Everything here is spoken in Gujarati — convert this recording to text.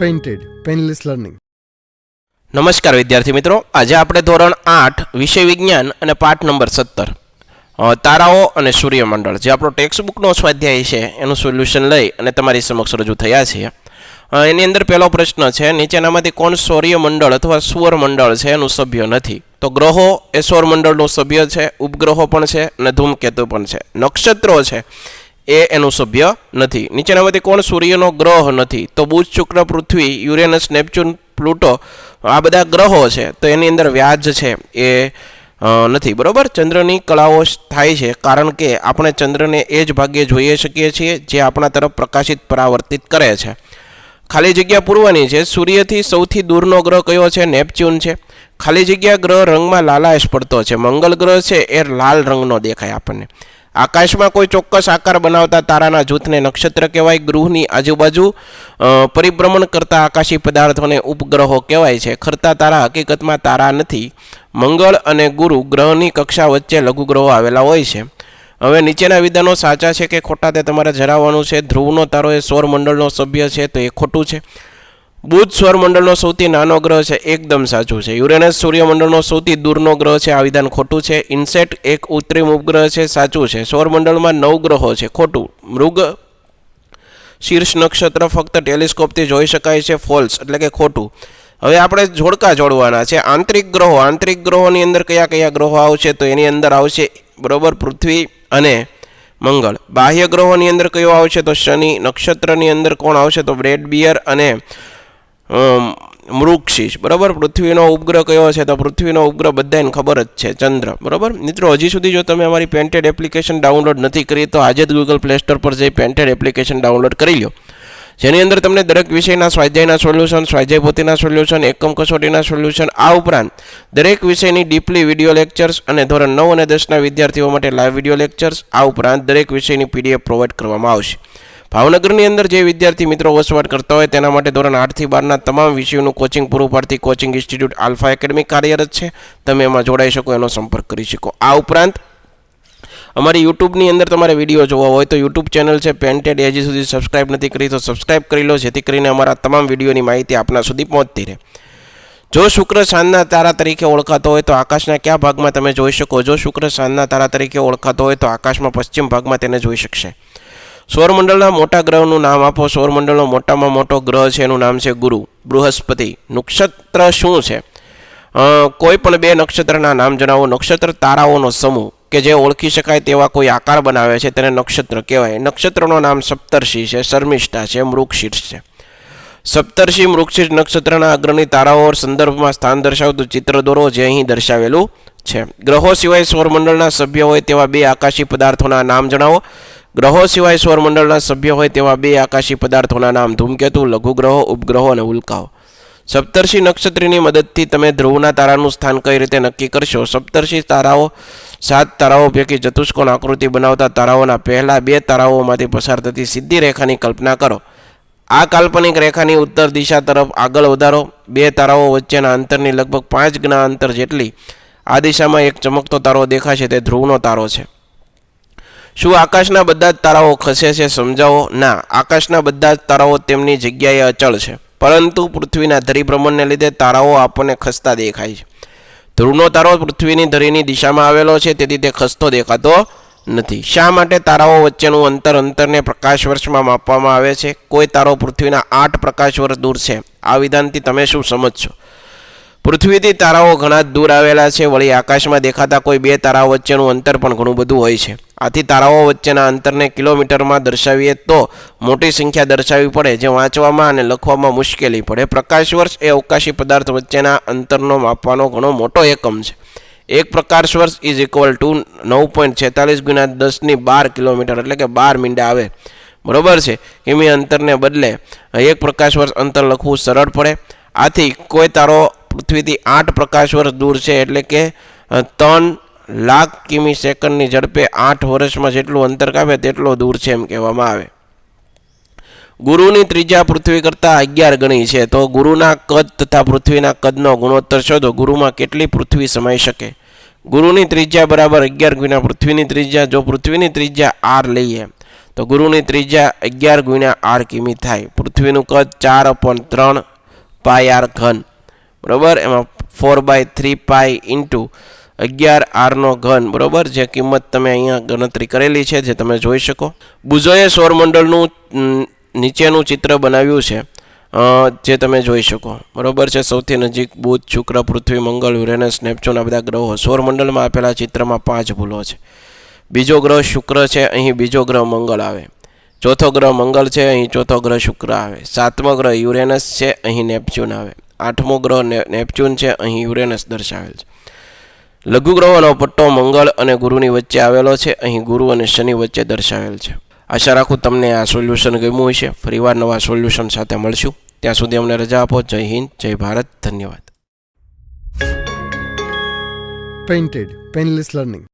Painted painless learning. નમસ્કાર વિદ્યાર્થી મિત્રો, આજે આપણે ધોરણ 8 વિષય વિજ્ઞાન અને પાઠ નંબર 17 તારાઓ અને સૂર્યમંડળ જે આપણો ટેક્સ્ટબુકનો સ્વાધ્યાય છે એનું સોલ્યુશન લઈ અને તમારી સમક્ષ રજૂ થયા છે. એની અંદર પહેલો પ્રશ્ન છે, નીચેનામાંથી કોણ સૂર્યમંડળ અથવા સૌરમંડળ છે એનું સભ્ય નથી? તો ગ્રહો એ સૌરમંડળનું સભ્ય છે, ઉપગ્રહો પણ છે અને ધૂમકેતુ પણ છે. નક્ષત્રો છે એ એનું સભ્ય નથી. નીચેનામાંથી કોણ સૂર્યનો ગ્રહ નથી? તો બુધ, શુક્ર, પૃથ્વી, યુરેનસ, નેપચ્યુન, પ્લુટો આ બધા ગ્રહો છે, તો એની અંદર વ્યાજ છે એ નથી. બરોબર. ચંદ્રની કળાઓ થાય છે કારણ કે આપણે ચંદ્રને એ જ ભાગ્યે જોઈએ શકીએ છીએ જે આપણા તરફ પ્રકાશિત પરાવર્તિત કરે છે. ખાલી જગ્યા પૂરવાની છે. સૂર્યથી સૌથી દૂરનો ગ્રહ કયો છે? નેપચ્યુન છે. ખાલી જગ્યા ગ્રહ રંગમાં લાલાશ પડતો છે. મંગળ ગ્રહ છે એ લાલ રંગનો દેખાય આપણને. આકાશમાં કોઈ ચોક્કસ આકાર બનાવતા તારાના જૂથને નક્ષત્ર કહેવાય. ગૃહની આજુબાજુ પરિભ્રમણ કરતા આકાશી પદાર્થોને ઉપગ્રહો કહેવાય છે. ખરતા તારા હકીકતમાં તારા નથી. મંગળ અને ગુરુ ગ્રહની કક્ષા વચ્ચે લઘુગ્રહો આવેલા હોય છે. હવે નીચેના વિધાનો સાચા છે કે ખોટા તે તમારે જણાવવાનું છે. ધ્રુવનો તારો એ સૌરમંડળનો સભ્ય છે, તો એ ખોટું છે. બુધ સૌરમંડળનો સૌથી નાનો ગ્રહ છે, એકદમ સાચું છે. યુરેનસ સૂર્યમંડળનો સૌથી દૂરનો ગ્રહ છે, આ વિધાન ખોટું છે. ઇન્સેટ એક કૃત્રિમ ઉપગ્રહ છે, સાચું છે. સૌરમંડળમાં 9 ગ્રહો છે, ખોટું. મૃગ શીર્ષ નક્ષત્ર ફક્ત ટેલિસ્કોપથી જોઈ શકાય છે, ફોલ્સ એટલે કે ખોટું. હવે આપણે જોડકા જોડવાના છે. આંતરિક ગ્રહોની અંદર કયા કયા ગ્રહો આવશે? તો એની અંદર આવશે બરોબર પૃથ્વી અને મંગળ. બાહ્ય ગ્રહોની અંદર કયો આવશે? તો શનિ. નક્ષત્રની અંદર કોણ આવશે? તો બ્રેડ બિયર અને મૃગશીર્ષ. બરાબર. પૃથ્વીનો ઉપગ્રહ કયો છે? તો પૃથ્વીનો ઉપગ્રહ બધાને ખબર જ છે, ચંદ્ર. બરાબર. મિત્રો, હજી સુધી જો તમે અમારી પેન્ટેડ એપ્લિકેશન ડાઉનલોડ નથી કરી તો આજે જ ગૂગલ પ્લે સ્ટોર પર જઈ પેન્ટેડ એપ્લિકેશન ડાઉનલોડ કરી લો, જેની અંદર તમને દરેક વિષયના સ્વાધ્યાયના સોલ્યુશન, સ્વાધ્યાય પોથીના સોલ્યુશન, એકમ કસોટીના સોલ્યુશન, આ ઉપરાંત દરેક વિષયની ડીપલી વિડીયો લેક્ચર્સ અને ધોરણ 9 અને 10ના વિદ્યાર્થીઓ માટે લાઈવ વિડીયો લેક્ચર્સ, આ ઉપરાંત દરેક વિષયની પીડીએફ પ્રોવાઈડ કરવામાં આવશે. ભાવનગરની અંદર જે વિદ્યાર્થી મિત્રો વસવાટ કરતા હોય તેના માટે ધોરણ 8 થી 12ના તમામ વિષયોનું કોચિંગ પૂરું પાડતી કોચિંગ ઇન્સ્ટિટ્યૂટ આલ્ફા એકેડમી કાર્યરત છે. તમે એમાં જોડાઈ શકો, એનો સંપર્ક કરી શકો. આ ઉપરાંત અમારી યુટ્યુબની અંદર તમારે વિડીયો જોવા હોય તો યુટ્યુબ ચેનલ છે પેન્ટેડ, હજી સુધી સબસ્ક્રાઇબ નથી કરી તો સબસ્ક્રાઇબ કરી લો, જેથી કરીને અમારા તમામ વિડીયોની માહિતી આપના સુધી પહોંચતી રહે. જો શુક્ર સાંજના તારા તરીકે ઓળખાતો હોય તો આકાશના કયા ભાગમાં તમે જોઈ શકો? જો શુક્ર સાંજના તારા તરીકે ઓળખાતો હોય તો આકાશમાં પશ્ચિમ ભાગમાં તેને જોઈ શકશે. સૌરમંડળના મોટા ગ્રહનું નામ આપો. સૌરમંડળનો મોટામાં મોટો ગ્રહ છે એનું નામ છે ગુરુ, બૃહસ્પતિ. નક્ષત્ર શું છે? કોઈ પણ 2 નક્ષત્રના નામ જણાવો. નક્ષત્ર તારાઓનો સમૂહ કે જે ઓળખી શકાય તેવા કોઈ આકાર બનાવે છે તેને નક્ષત્ર કહેવાય. નક્ષત્રનો નામ સપ્તર્ષિ છે, શર્મિષ્ઠા છે, મૃગશીર્ષ છે. સપ્તર્ષિ મૃગશીર્ષ નક્ષત્રના અગ્રણી તારાઓ સંદર્ભમાં સ્થાન દર્શાવતું ચિત્ર દોરો, જે અહીં દર્શાવેલું છે. ગ્રહો સિવાય સૌરમંડળના સભ્ય હોય તેવા 2 આકાશી પદાર્થોના નામ જણાવો. ગ્રહો સિવાય સૌરમંડળના સભ્ય હોય તેવા 2 આકાશી પદાર્થોના નામ: ધૂમકેતુ, લઘુગ્રહો, ઉપગ્રહો અને ઉલ્કાઓ. સપ્તર્ષિ નક્ષત્રની મદદથી તમે ધ્રુવના તારાનું સ્થાન કઈ રીતે નક્કી કરશો? સપ્તર્ષિ તારાઓ 7 તારાઓ પૈકી ચતુષ્કોણ આકૃતિ બનાવતા તારાઓના પહેલા 2 તારાઓમાંથી પસાર થતી સીધી રેખાની કલ્પના કરો. આ કાલ્પનિક રેખાની ઉત્તર દિશા તરફ આગળ વધારો. 2 તારાઓ વચ્ચેના અંતરની લગભગ 5 ગણા અંતર જેટલી આ દિશામાં એક ચમકતો તારો દેખાશે, તે ધ્રુવનો તારો છે. શું આકાશના બધા જ તારાઓ ખસે છે? સમજાવો. ના, આકાશના બધા જ તારાઓ તેમની જગ્યાએ અચળ છે, પરંતુ પૃથ્વીના ધરીભ્રમણને લીધે તારાઓ આપણને ખસતા દેખાય છે. ધ્રુવનો તારો પૃથ્વીની ધરીની દિશામાં આવેલો છે, તેથી તે ખસતો દેખાતો નથી. શા માટે તારાઓ વચ્ચેનું અંતરને પ્રકાશ વર્ષમાં માપવામાં આવે છે? કોઈ તારો પૃથ્વીના 8 પ્રકાશ વર્ષ દૂર છે. આ વિધાનથી તમે શું સમજશો? પૃથ્વીથી તારાઓ ઘણા દૂર આવેલા છે. વળી આકાશમાં દેખાતા કોઈ 2 તારાઓ વચ્ચેનું અંતર પણ ઘણું બધું હોય છે. આથી તારાઓ વચ્ચેના અંતરને કિલોમીટરમાં દર્શાવીએ તો મોટી સંખ્યા દર્શાવવી પડે, જે વાંચવામાં અને લખવામાં મુશ્કેલી પડે. પ્રકાશ વર્ષ એ અવકાશી પદાર્થ વચ્ચેના અંતરનો માપવાનો ઘણો મોટો એકમ છે. 1 પ્રકાશ વર્ષ ઇઝ ઇક્વલ ટુ 9.46 × 10⁻12 કિલોમીટર એટલે કે 12 મીંડા આવે. બરોબર છે. કિમી અંતરને બદલે 1 પ્રકાશ વર્ષ અંતર લખવું સરળ પડે. આથી કોઈ તારો પૃથ્વીથી 8 પ્રકાશ વર્ષ દૂર છે, એટલે કે 3 લાખ કિમી સેકન્ડની ઝડપે 8 વર્ષમાં જેટલું અંતર કાપે તેટલો દૂર છે એમ કહેવામાં આવે. ગુરુની ત્રિજ્યા પૃથ્વી કરતાં 11 ગણી છે. તો ગુરુના કદ તથા પૃથ્વીના કદનો ગુણોત્તર શોધો. ગુરુમાં કેટલી પૃથ્વી સમાઈ શકે? ગુરુની ત્રિજ્યા બરાબર 11 ગુણ્યા પૃથ્વીની ત્રિજ્યા. જો પૃથ્વીની ત્રિજ્યા r લઈએ તો ગુરુની ત્રિજ્યા 11 ગુણ્યા r કિમી થાય. પૃથ્વીનું કદ 4/3 પાઈ r ઘન, બરાબર. એમાં 4/3 પાઈ ઇન્ટુ 11 r નો ઘન, બરાબર, જે કિંમત તમે અહીંયા ગણતરી કરેલી છે, જે તમે જોઈ શકો. બુઝોએ સૌરમંડળનું નીચેનું ચિત્ર બનાવ્યું છે, જે તમે જોઈ શકો, બરાબર છે. સૌથી નજીક બુધ, શુક્ર, પૃથ્વી, મંગળ, યુરેનસ, નેપચ્યુન, આ બધા ગ્રહો. સૌરમંડળમાં આપેલા ચિત્રમાં 5 ભૂલો છે. બીજો ગ્રહ શુક્ર છે, અહીં બીજો ગ્રહ મંગળ આવે. ચોથો ગ્રહ મંગળ છે, અહીં ચોથો ગ્રહ શુક્ર આવે. 7મો ગ્રહ યુરેનસ છે, અહીં નેપચ્યુન આવે. 8મો ગ્રહ નેપચ્યુન છે, અહીં યુરેનસ દર્શાવેલ છે. લઘુ ગ્રહોનો પટ્ટો મંગળ અને ગુરુની વચ્ચે આવેલો છે, અહીં ગુરુ અને શનિ વચ્ચે દર્શાવેલ છે. આશા રાખું તમને આ સોલ્યુશન ગમ્યું હશે. ફરીવાર નવા સોલ્યુશન સાથે મળશું. ત્યાં સુધી અમને રજા આપો. જય હિન્દ, જય ભારત, ધન્યવાદ. Painted Painless Learning.